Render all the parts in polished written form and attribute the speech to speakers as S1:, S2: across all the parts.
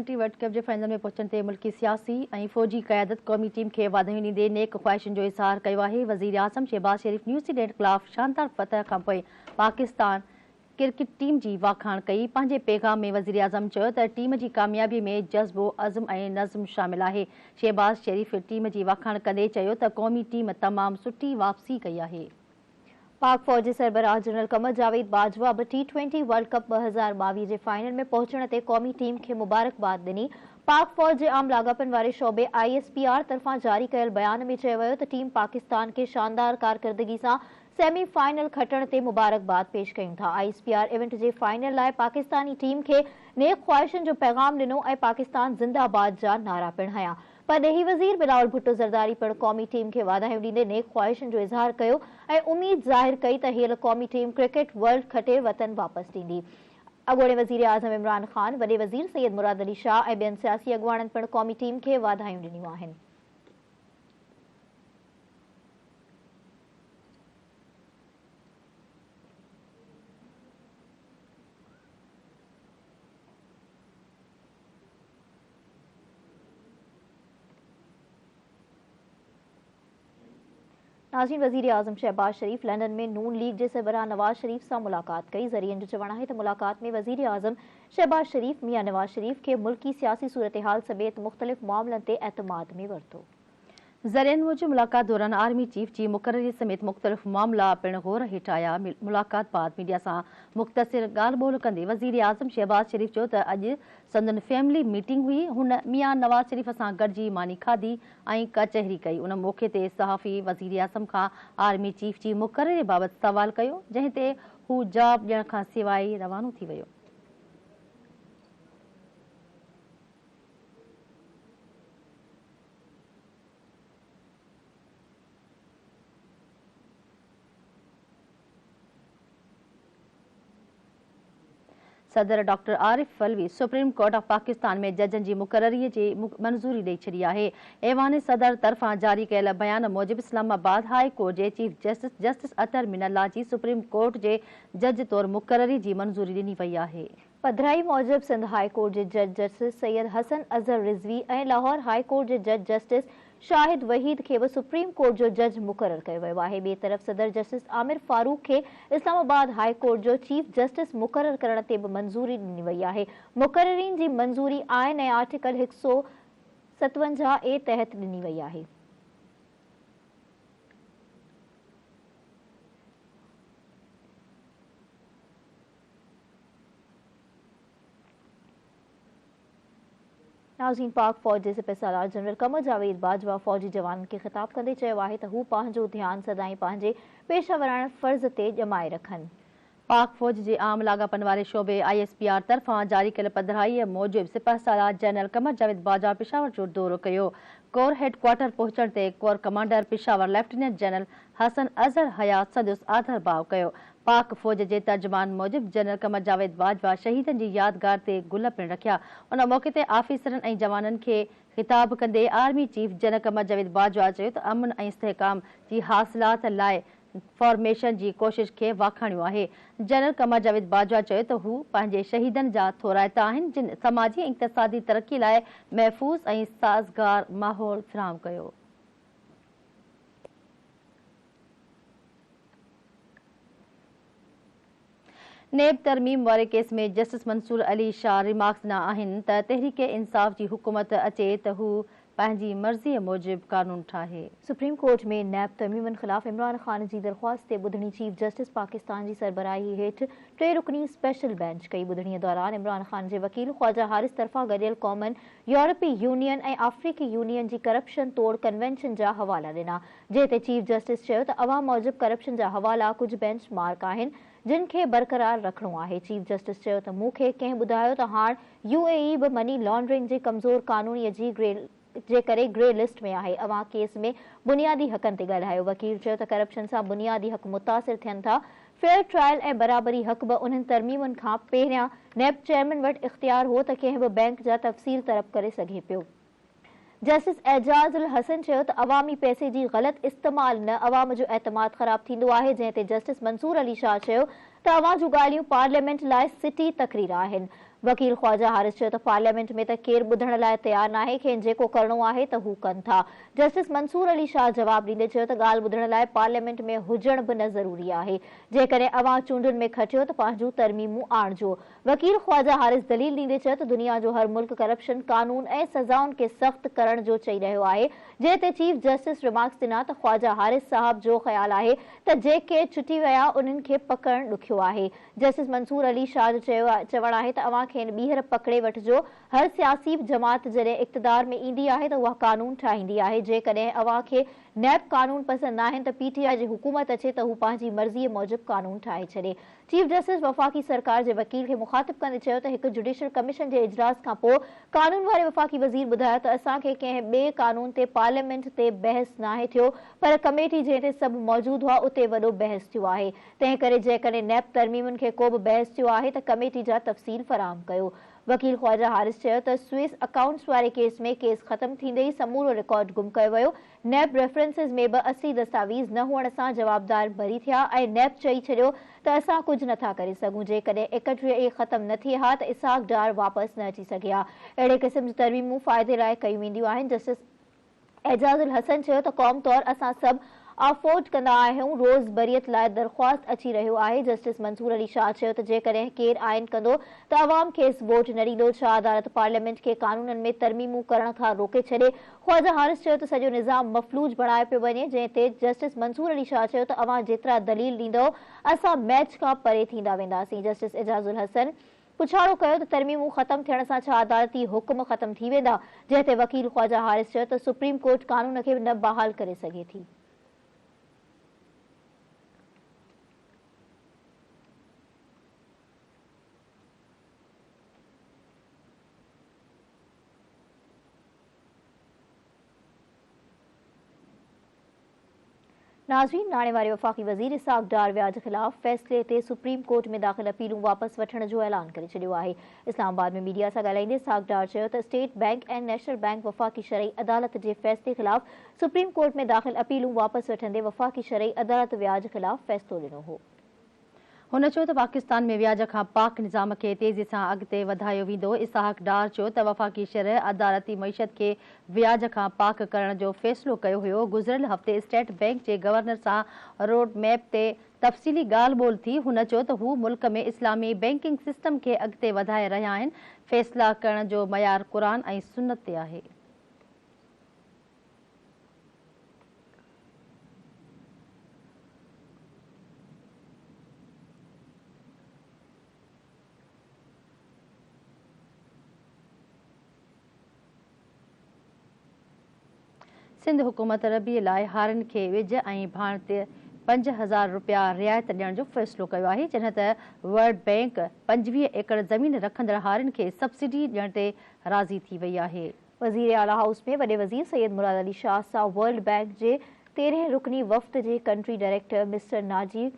S1: T20 world कप जे final में पहुचण ते मुल्की सियासी ऐं फ़ौजी क़यादत क़ौमी टीम खे वाधायूं ॾींदे नेक ख़्वाहिशुनि जो इज़हार कयो आहे। वज़ीर आज़म शहबाज शरीफ़ न्यूज़ीलैंड ख़िलाफ़ शानदार फतह खां पोइ पाकिस्तान क्रिकेट टीम जी वाखाण कई। पंहिंजे पैगाम में वज़ीर आज़म चयो त टीम जी कामयाबी में जज़्बो, अज़्म ऐं नज़्म शामिल आहे। शहबाज शरीफ़ टीम जी वाखाण कंदे चयो त क़ौमी टीम तमामु सुठी वापसी कई आहे।
S2: पाक फ़ौजी सरबराह जनरल क़मर जावेद बाजवा बि T20 वर्ल्ड कप 2022 जे फाइनल में पहुचण ते क़ौमी टीम खे मुबारकबाद ॾिनी। पाक फ़ौज जे आम लाॻापनि वारे शोबे ISPR तरफ़ां जारी कयल बयान में चयो वियो त टीम पाकिस्तान खे शानदार कारकर्दगी सां सेमीफाइनल खटण ते मुबारकबाद पेश कयूं था। ISPR इवेंट जे फाइनल लाइ पाकिस्तानी टीम खे नेक ख़्वाहिशुनि जो पैगाम ॾिनो ऐं पाकिस्तान ज़िंदाबाद जा नारा पिणु हंया। परॾेही वज़ीर बिलावल भुट्टो ज़रदारी पिणु क़ौमी टीम खे वाधायूं ॾींदे नेक ख़्वाहिशुनि जो इज़हार कयो ऐं उमीद ज़ाहिर कई त हींअर क़ौमी टीम क्रिकेट वर्ल्ड खटे वतन वापसि ॾींदी। अॻूणे वज़ीर आज़म इमरान ख़ान, वॾे वज़ीर सैयद मुराद अली शाह ऐं ॿियनि सियासी अॻुवाणनि पिणु क़ौमी टीम खे वाधायूं ॾिनियूं आहिनि। नाज़रीन, वज़ीर आज़म शहबाज शरीफ़ लंडन में नून लीग जे सरबराह नवाज़ शरीफ़ सां मुलाक़ात कई। ज़रियनि जो चवणु आहे त मुलाक़ात में वज़ीर आज़म शहबाज शरीफ़ मियां नवाज़ शरीफ़ खे मुल्की सियासी सूरतहाल समेत मुख़्तलिफ़ मामलनि ते एतमाद में वरितो।
S1: ज़रियनि मूजिबि मुलाक़ात दौरान आर्मी चीफ जी मुक़ररी समेत मुख़्तलिफ़ मामला पिणु गौर हेठि आया। मुलाक़ात बाद मीडिया सां मुख़्तसिर ॻाल्हि ॿोल कंदे वज़ीर आज़म शहबाज शरीफ़ चयो त अॼु संदन फैमिली मीटिंग हुई। हुन मियां नवाज़ शरीफ़ सां गॾिजी मानी खाधी ऐं कचहरी कई। उन मौक़े ते सहाफ़ी वज़ीर आज़म खां आर्मी चीफ जी मुक़ररी बाबति सवाल कयो, जंहिं ते हू जवाब ॾियण खां सवाइ रवानो थी वियो। सदर doctor Arif Alvi supreme court of Pakistan में जजनि जी मुक़ररीअ जी मंज़ूरी ॾेई छॾी आहे। ऐवान सदर तरफ़ां जारी कयल बयान मूजिबि इस्लामाबाद हाई कोर्ट जे चीफ जस्टिस अतर मिनल्ला जी सुप्रीम कोर्ट जे जज तौरु मुक़ररी जी मंज़ूरी ॾिनी वई आहे।
S2: पधिराई मूजिबि सिंध हाई कोर्ट जे जज जस्टिस सैयद हसन अज़हर रिज़वी ऐं लाहौर हाई कोर्ट जे जज जस्टिस शाहिद वहीद खे बि सुप्रीम कोर्ट जो जज मुक़रर कयो वियो आहे। ॿिए तरफ़ सदर जस्टिस आमिर फारूक खे इस्लामाबाद हाई कोर्ट जो चीफ जस्टिस मुक़रर करण ते बि मंज़ूरी ॾिनी वई आहे। मुक़ररीन जी मंज़ूरी आइन ऐं आर्टिकल 157A तहत ॾिनी वई आहे। नाज़रीन, पाक फ़ौज जे सिपहसालार जनरल क़मर जावेद बाजवा फ़ौजी जवाननि खे ख़िताब कंदे चयो आहे त हू पंहिंजो ध्यानु सदाईं पंहिंजे पेशावराना फ़र्ज़ ते ॼमाए रखनि।
S1: पाक फ़ौज जे आम लाॻापनि वारे शोबे ISPR तरफ़ां जारी कयल पधिराईअ मूजिबि सिपहसालार जनरल क़मर जावेद बाजवा पेशावर जो दौरो कयो। कोर हेडक्वार्टर पहुचण ते corps commander Peshawar lieutenant general Hassan Azhar Hayat सदुस आदर भाव कयो। पाक फ़ौज जे तर्जुमान मूजिबि जनरल क़मर जावेद बाजवा शहीदनि जी यादगार ते गुल पिणु रखिया। उन मौक़े ते आफ़ीसरनि ऐं जवाननि खे ख़िताब कंदे army chief general Qamar Javed Bajwa चयो त अमन ऐं इस्तेहकाम जी हासिलात लाइ फॉर्मेशन जी कोशिश खे वाखाणियो आहे। जनरल क़मर जावेद बाजवा चयो त हू पंहिंजे शहीदनि जा थोराइता आहिनि, जिन समाजी ऐं इक़्तिसादी तरक़ी लाइ महफ़ूज़ ऐं साज़गार माहौल फ़राहम कयो। नेब तरमीम वारे केस में जस्टिस मंसूर अली शाह रिमार्क्स ॾिना आहिनि त तहरीक इंसाफ़ जी हुकूमत अचे त हू पंहिंजी मर्ज़ीअ मूजिबि कानून ठाहे।
S2: सुप्रीम कोर्ट में नैब तरमीमनि ख़िलाफ़ इमरान ख़ान जी दरख़्वास्त ते ॿुधणी चीफ जस्टिस पाकिस्तान जी सरबराही हेठि 3 रुकनी स्पेशल बेंच कई। ॿुधणीअ दौरान इमरान ख़ान जे वकील ख्वाजा हारिस तरफ़ां गॾियल क़ौमनि, यूरोपी यूनियन ऐं अफ्रीकी यूनियन जी करप्शन तोड़ कन्वेंशन जा हवाला ॾिना, जंहिं ते चीफ जस्टिस चयो त अवाम मूजिबि करप्शन जा हवाला कुझु बेंच मार्क आहिनि, जिन खे बरक़रार रखणो आहे। चीफ जस्टिस चयो त मूंखे कंहिं ॿुधायो त हाणे UAE बि मनी लॉन्ड्रिंग जे कमज़ोर कानूनीअ जी जे करे ग्रे लिस्ट में आहे। अवां केस में बुनियादी हक़नि ते ॻाल्हायो। वकील चयो त करप्शन सां बुनियादी हक़ मुतासिर थियनि था। फेयर ट्रायल ऐं बराबरी हक़ बि उन्हनि तरमीमनि खां पहिरियां नैब चेयरमैन वटि इख़्तियार हो त कंहिं बि बैंक जा तफ़सील तलब करे सघे पियो। जस्टिस एजाज़ उल हसन चयो त अवामी पैसे जी ग़लति इस्तेमाल न अवाम जो एतमाद ख़राब थींदो आहे, जंहिं ते जस्टिस मंसूर अली शाह चयो त अवां जूं ॻाल्हियूं पार्लियामेंट लाइ सिटी तक़रीर आहिनि। वकील ख्वाजा हारिस चयो त पार्लियामेंट में त केर ॿुधण लाइ तयार नाहे, खेनि जेको करणो आहे त हू कनि था। जस्टिस मंसूर अली शाह जवाब ॾींदे चयो त ॻाल्हि ॿुधण लाइ पार्लियामेंट में हुजण बि न ज़रूरी आहे। जेकॾहिं अवां चूंडुनि में खटियो त पंहिंजूं तरमीमूं आणिजो। वकील ख्वाजा हारिस दलील ॾींदे चयो त दुनिया जो हर मुल्क करप्शन कानून ऐं सज़ाउनि खे सख़्त करण जो चई रहियो आहे। जंहिं ते चीफ जस्टिस रिमार्क्स ॾिना त ख्वाजा हारिस साहब जो ख़्यालु आहे त जेके छुटी विया उन्हनि खे पकड़णु ॾुखियो आहे। जस्टिस मंसूर अली शाह जो चवणु आहे त अवां खेनि ॿीहर पकड़े वठिजो। हर सियासी जमात जॾहिं इक़्तिदार में ईंदी आहे त उहा कानून ठाहींदी आहे। जेकॾहिं अवां खे नैब कानून पसंदि नाहिनि त पीटीआई जी हुकूमत अचे त हू पंहिंजी मर्ज़ीअ मूजिबि कानून ठाहे छॾे। चीफ जस्टिस वफ़ाक़ी सरकार जे वकील खे मुख़ातिब कंदे चयो त हिकु जुडिशियल कमीशन जे इजलास खां पोइ कानून वारे वफ़ाक़ी वज़ीर ॿुधायो त असांखे कंहिं ॿिए कानून ते पार्लियामेंट ते बहस नाहे थियो, पर कमेटी जंहिं ते सभु मौजूदु हुआ उते वॾो बहस थियो आहे। तंहिं करे जेकॾहिं नैब तरमीमुनि खे को बि बहस थियो आहे त कमेटी जा तफ़सील फ़राहम कयो। वकील ख्वाजा हारिस चयो त स्विस अकाउंट्स वारे केस में केस ख़त्म थींदे ई समूरो रिकॉर्ड गुम कयो वियो। नैब रेफरेंसिस में बि असली दस्तावेज़ न हुअण सां जवाबदार बरी थिया ऐं नैब चई छॾियो त असां कुझु नथा करे सघूं। जेकॾहिं 31 ख़त्म न थिए हा त इसाक डार वापसि न अची सघे हा। अहिड़े क़िस्म जी तरमीमूं फ़ाइदे लाइ कयूं वेंदियूं आहिनि। जस्टिस एजाज़ुल हसन चयो त क़ौम तौरु असां सभु अफोर्ड कंदा आहियूं। रोज़ बरियत लाइ दरख़्वास्त अची रहियो आहे। जस्टिस मंसूर अली शाह चयो त जेकॾहिं केरु आइन कंदो त अवाम खेसि वोट न ॾींदो। छा अदालत पार्लियामेंट खे कानूननि में तरमीमूं करण खां रोके छॾे? ख्वाजा हारिस चयो त सॼो निज़ाम मफ़लूज बणाए पियो वञे। जंहिं ते जस्टिस मंसूर अली शाह चयो त अवां जेतिरा दलील ॾींदो असां मैच खां परे थींदा वेंदासीं। जस्टिस एजाज़ुल हसन पुछाड़ो कयो त तरमीमूं ख़त्म थियण सां छा अदालती हुकुम ख़त्म थी वेंदा? जंहिं ते वकील ख्वाजा हारिस चयो त सुप्रीम कोर्ट कानून खे न बहाल करे सघे थी। नाज़रीन, नाणे वारे वफ़ाक़ी वज़ीर इसाक डार व्याज ख़िलाफ़ फ़ैसिले ते सुप्रीम कोर्ट में दाख़िल अपीलूं वापसि वठण जो ऐलान करे छॾियो आहे। इस्लामाबाद में मीडिया सां ॻाल्हाईंदे इसाक डार चयो त स्टेट बैंक ऐं नेशनल बैंक वफ़ाक़ी शरई अदालत जे फ़ैसिले ख़िलाफ़ सुप्रीम कोर्ट में दाख़िल अपीलूं वापसि वठंदे वफ़ाक़ी शरई अदालत व्याज ख़िलाफ़ फ़ैसिलो ॾिनो हो।
S1: हुन चयो त पाकिस्तान में व्याज खां पाक निज़ाम खे तेज़ी सां अॻिते वधायो वेंदो। इसाक डार चयो त वफ़ाक़ी शरह अदालती मईशत खे व्याज खां पाक करण जो फ़ैसिलो कयो हुयो। गुज़िरियल हफ़्ते स्टेट बैंक जे गवर्नर सां रोड मैप ते तफ़सीली ॻाल्हि ॿोल थी। हुन चयो त हू मुल्क में इस्लामी बैंकिंग सिस्टम खे अॻिते वधाए रहिया आहिनि। फ़ैसिला करण जो मयार क़ुरान ऐं सुन्नत ते आहे। सिंध हुकूमत रबीअ लाइ हारियुनि खे विझ ऐं भाण ते 5000 रुपया रियायत ॾियण जो फ़ैसिलो कयो आहे। जॾहिं त वर्ल्ड बैंक 25 एकड़ ज़मीन रखंदड़ हारियुनि खे सब्सिडी ॾियण ते राज़ी थी वई आहे।
S2: वज़ीर आला हाउस में वॾे वज़ीर सैयद मुराद अली शाह सां वर्ल्ड बैंक जे 13 रुकनी वफ़द जे कंट्री डायरेक्टर मिस्टर नाजीब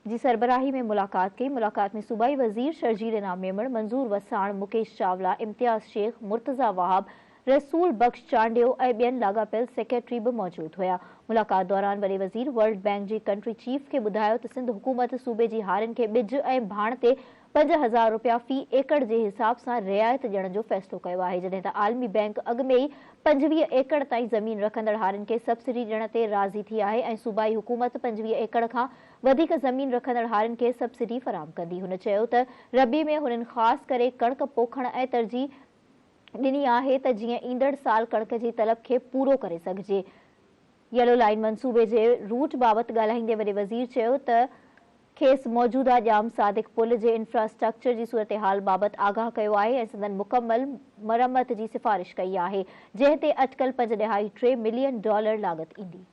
S2: जी सरबराही में मुलाक़ात कई। मुलाक़ात में सूबाई वज़ीर शर्जील इनाम मेमण, मंज़ूर वसाण, मुकेश चावला, इम्तियाज़ शेख, मुर्तज़ा वहाब, रसूल बख्श चांडियो ऐं ॿियनि लाॻापियल सेक्रेटरी बि मौजूदु हुया। मुलाक़ात दौरान वॾे वज़ीर वर्ल्ड बैंक जी कंट्री चीफ खे ॿुधायो त सिंध हुकूमत सूबे जी हारियुनि खे ॿिज ऐं भाण ते 5000 रुपया फ़ी एकड़ जे हिसाब सां रियायत ॾियण जो फ़ैसिलो कयो आहे। जॾहिं त आलमी बैंक अॻु में ई 25 एकड़ ताईं ज़मीन रखंदड़ हारियुनि खे सब्सिडी ॾियण ते राज़ी थी आहे ऐं सूबाई हुकूमत 25 एकड़ खां वधीक ज़मीन रखंदड़ हारियुनि खे सब्सिडी फ़राहम कंदी। हुन चयो त रबी में हुननि ख़ासि करे कणिक पोखण ऐं तरजीह ॾिनी आहे त जीअं ईंदड़ साल कणिक जी तलब खे पूरो करे सघिजे। येलो लाइन मंसूबे जे रूट बाबति ॻाल्हाईंदे वॾे वज़ीर चयो त खेसि मौजूदा ॼाम सादिक पुल जे इंफ्रास्ट्रक्चर जी सूरत-हाल बाबति आगाह कयो आहे ऐं संदन मुकमल मरम्मत जी सिफ़ारिश कई आहे, जंहिं ते अटकल 5.3 मिलियन डॉलर लाॻत ईंदी।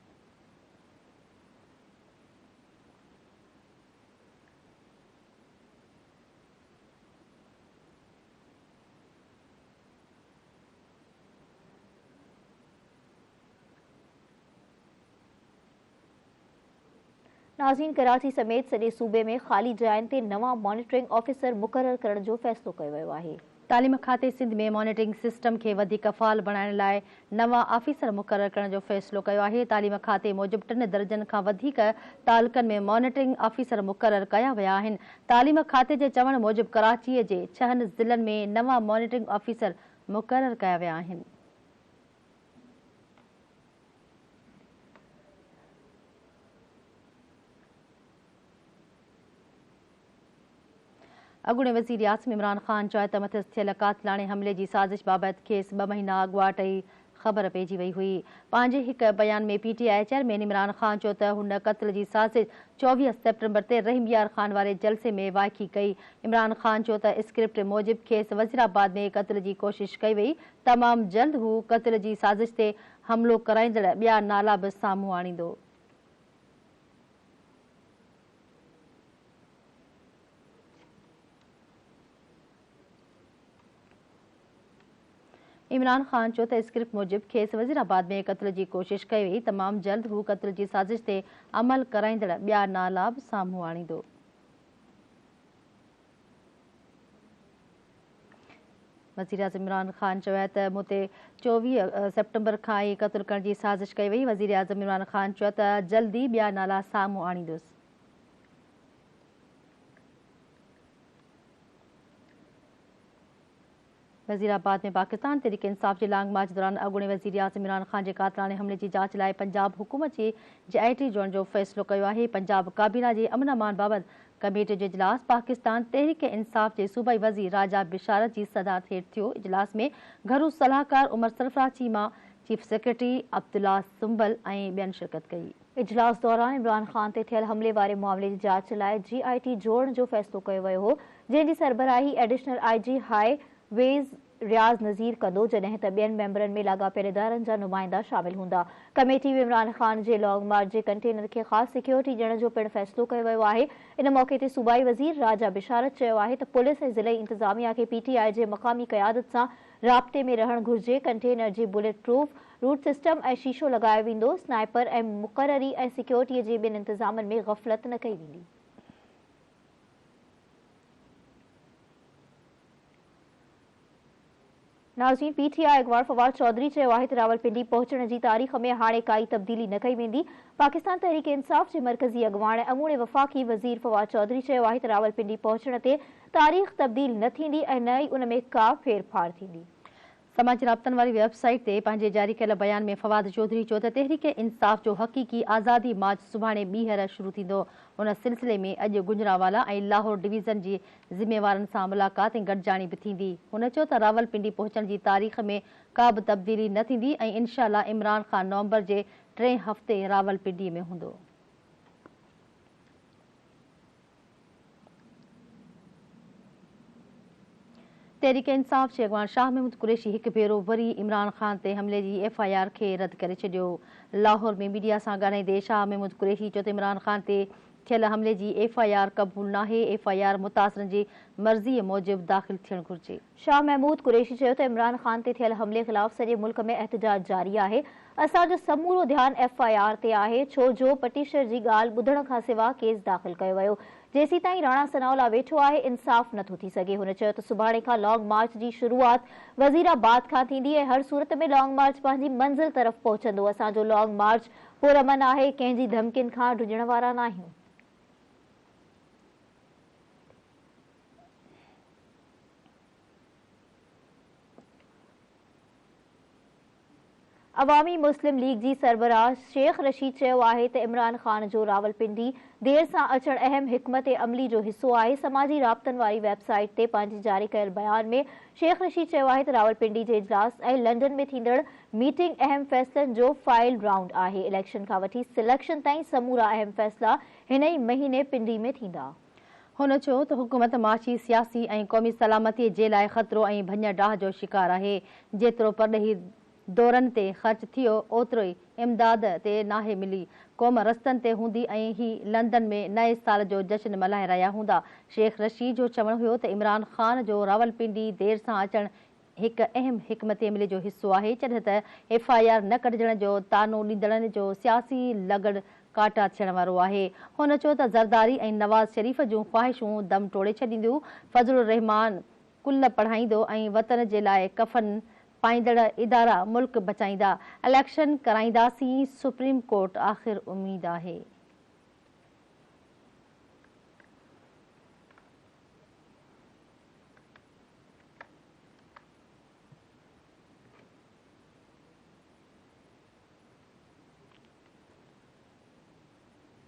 S2: नाज़रीन, कराची समेत सॼे सूबे में ख़ाली जायुनि ते नवां मॉनिटरिंग ऑफिसर मुक़रर करण जो फ़ैसिलो कयो वियो आहे।
S1: तालीम खाते सिंध में मॉनिटरिंग सिस्टम खे वधीक फ़ाल बणाइण लाइ नवां ऑफिसर मुक़रर करण जो फ़ैसिलो कयो आहे। तालीम खाते मूजिबि 3 दर्जन खां वधीक तालुकनि में मॉनिटरिंग ऑफिसर मुक़रर कया विया आहिनि। तालीम खाते जे चवण मूजिबि कराचीअ जे 6 ज़िलनि में नवां मॉनिटरिंग ऑफिसर मुक़रर कया विया आहिनि। अॻूणे वज़ीर आज़म इमरान ख़ान चयो त मथस थियल कातिलाणे हमले जी साज़िश बाबति खेसि 2 महीना अॻु टई ख़बर पइजी वई हुई। पंहिंजे हिक बयान में PTI चेयरमैन इमरान ख़ान चयो त हुन क़त्ल जी साज़िश 24 सेप्टेम्बर ते रहीम यार ख़ान वारे जलसे में वाक़ी कई। इमरान ख़ान चयो त स्क्रिप्ट मूजिबि खेसि वज़ीराबाद में क़त्ल जी कोशिश कई वई। तमामु जल्द हू क़त्ल जी साज़िश ते हमलो कराईंदड़ ॿिया नाला बि साम्हूं आणींदो। इमरान ख़ान चयो त स्क्रिप्ट मूजिबि खेसि वज़ीराबाद में क़त्ल जी कोशिश कई वई। तमामु जल्द हू क़त्ल जी साज़िश ते अमल कराईंदड़ ॿिया नाला बि साम्हूं आणींदो। वज़ीर आज़म इमरान ख़ान चयो आहे त मूं ते 24 सेप्टेम्बर खां ई क़त्ल करण जी साज़िश कई वई। वज़ीर आज़म इमरान ख़ान चयो त जल्दी ॿिया नाला साम्हूं आणींदुसि। वज़ीराबाद में पाकिस्तान तहरीक इंसाफ जे लॉन्ग मार्च दौरान अॻूणे वज़ीर आज़म इमरान ख़ान जे कातिलाणे हमले जी जांच लाइ पंजाब हुकूमत जी JIT जोड़ण जो फ़ैसिलो कयो आहे। पंजाब काबीना जे अमन अमान बाबति कमेटी जो इजलास पाकिस्तान तहरीक इंसाफ जे सूबाई वज़ीर राजा बिशारत जी सदारत हेठि थियो। इजलास में घरू सलाहकार उमर सरफराज चीमा, चीफ सेक्रेटरी अब्दुल्ला सुंबल ऐं ॿियनि शिरकत कई।
S2: इजलास दौरान इमरान ख़ान ते थियल हमले वारे मामले जी जांच लाइ JIT जोड़ण जो फ़ैसिलो कयो वियो हो, जंहिं जी सरबराही एडिशनल IG हाई वेज़ रियाज़ नज़ीर कंदो, जॾहिं त ॿियनि मेंबरनि में लाॻापियल इदारनि जा नुमाइंदा शामिल हूंदा। कमेटी में इमरान ख़ान जे लॉन्ग मार्च जे कंटेनर खे ख़ासि सिक्योरिटी ॾियण जो पिणु फ़ैसिलो कयो वियो आहे। इन मौक़े ते सूबाई वज़ीर राजा बिशारत चयो आहे त पुलिस ऐं ज़िलई इंतिज़ामिया खे PTI जे मक़ामी क़यादत सां राब्ते में रहणु घुरिजे। कंटेनर जी बुलेट प्रूफ रूट सिस्टम ऐं शीशो लॻायो वेंदो। स्नाइपर ऐं मुक़ररी ऐं सिक्योरिटीअ जे ॿियनि इंतिज़ामनि में ग़फ़लत न कई वेंदी। नाज़रीन, PTI अगवार फवाद चौधरी चयो आहे त रावलपिंडी पहुचण जी तारीख़ में हाणे काई तब्दीली न कई वेंदी। पाकिस्तान तहरीक इंसाफ जे मरकज़ी अगवान अॻूणे वफ़ाक़ी वज़ीर फवाद चौधरी चयो आहे त रावलपिंडी पहुचण ते तारीख़ तब्दील न थींदी ऐं न ई उन में का फेरफार थींदी।
S1: समाजी राब्तनि वारी वेबसाइट ते पंहिंजे जारी कयल बयान में फवाद चौधरी चयो त तहरीक इंसाफ जो हक़ीक़ी आज़ादी मार्च सुभाणे ॿीहर शुरू थींदो। उन सिलसिले में अॼु गुजरांवाला ऐं लाहौर डिवीज़न जी ज़िम्मेवारनि सां मुलाक़ात ऐं गॾिजाणी बि थींदी। हुन चयो त रावलपिंडी पहुचण जी तारीख़ में का बि तब्दीली न थींदी ऐं इनशाअल्लाह इमरान ख़ान नवंबर जे 3 हफ़्ते रावलपिंडी में हूंदो। तहरीक इंसाफ जे अगवान शाह महमूद कुरैशी हिकु भेरो वरी इमरान ख़ान ते हमले जी FIR खे रद्द करे छॾियो। लाहौर में मीडिया सां ॻाल्हाईंदे शाह महमूद कुरैशी चयो त इमरान ख़ान ते थियल हमले जी FIR क़बूल नाहे। FIR मुतासिरनि जी मर्ज़ीअ मूजिबि दाख़िल थियणु घुरिजे।
S2: शाह महमूद कुरैशी चयो त इमरान ख़ान ते थियल हमले ख़िलाफ़ सॼे मुल्क में एहतजाज जारी आहे। असांजो समूरो ध्यानु FIR ते आहे, छो जो पटिशनर जी ॻाल्हि ॿुधण खां सिवा केस दाख़िल कयो वियो। जेसीं ताईं राणा सनाउल्ला वेठो आहे, इंसाफ़ नथो थी सघे। हुन चयो त सुभाणे खां लॉन्ग मार्च जी शुरूआत वज़ीराबाद खां थींदी ऐं हर सूरत में लॉन्ग मार्च पंहिंजी मंज़िल तरफ़ पहुचंदो। असांजो लॉन्ग मार्च पुरअमन आहे, कंहिंजी धमकियुनि खां ढुञण वारा न आहियूं। अवामी मुस्लिम लीग जी सरबराह शेख रशीद चयो आहे त इमरान ख़ान जो रावलपिंडी देर सां अचणु अहम हिकमत अमली जो हिसो आहे। समाजी राब्तनि वारी वेबसाइट ते पंहिंजे जारी कयल बयान में शेख रशीद चयो आहे त रावलपिंडी जे इजलास ऐं लंडन में थींदड़ मीटिंग अहम फ़ैसिलनि जो फाइल राउंड आहे। इलेक्शन खां वठी सिलेक्शन ताईं समूरा अहम फ़ैसिला हिन ई महीने पिंडी में थींदा।
S1: हुन चयो त हुकूमत माशी, सियासी ऐं क़ौमी सलामतीअ जे लाइ ख़तरो ऐं भञ डाह जो शिकार आहे। जेतिरो परॾेही दौरनि ते ख़र्च थियो ओतिरो ई इमदाद ते नाहे मिली। क़ौम रस्तनि ते हूंदी ऐं ही लंदन में नए साल जो जश्न मल्हाए रहिया हूंदा। शेख रशीद जो चवणु हुयो त इमरान ख़ान जो रावलपिंडी देर सां अचणु हिकु अहम हिकमत अमली जो हिसो आहे, जॾहिं त FIR न कढजण जो तानो ॾींदड़नि जो सियासी लगड़ काटा थियण वारो आहे। हुन चयो त ज़रदारी ऐं नवाज़ शरीफ़ जूं ख़्वाहिशूं दम टोड़े छॾींदियूं। फज़लुर रहमान स्कूल पढ़ाईंदो ऐं वतन जे लाइ कफ़न पाईंदड़ इदारा मुल्क बचाईंदा। इलेक्शन कराईंदासीं, सुप्रीम कोर्ट आख़िर उम्मीद आहे।